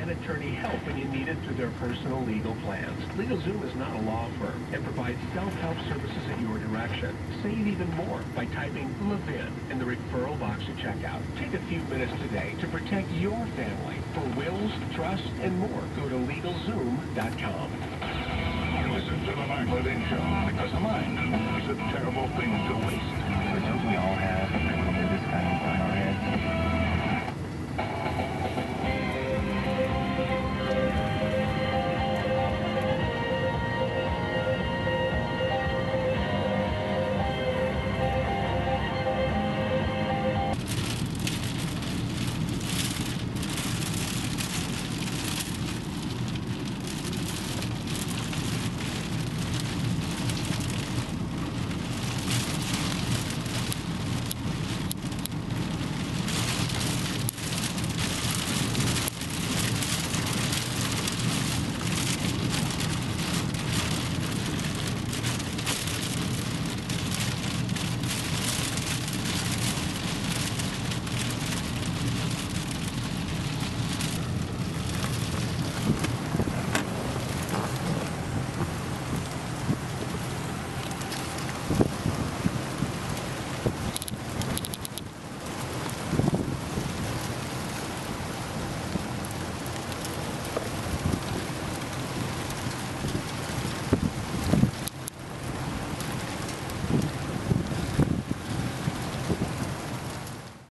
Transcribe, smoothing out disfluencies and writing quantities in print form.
and attorney help when you need it through their personal legal plans. LegalZoom is not a law firm and provides self-help services at your direction. Save even more by typing Levin in the referral box at checkout. Take a few minutes today to protect your family. For wills, trusts, and more, go to LegalZoom.com. Listen to the Mark Levin Show, because a mind is a terrible thing to waste. But don't we all have a little bit of this kind of on our heads?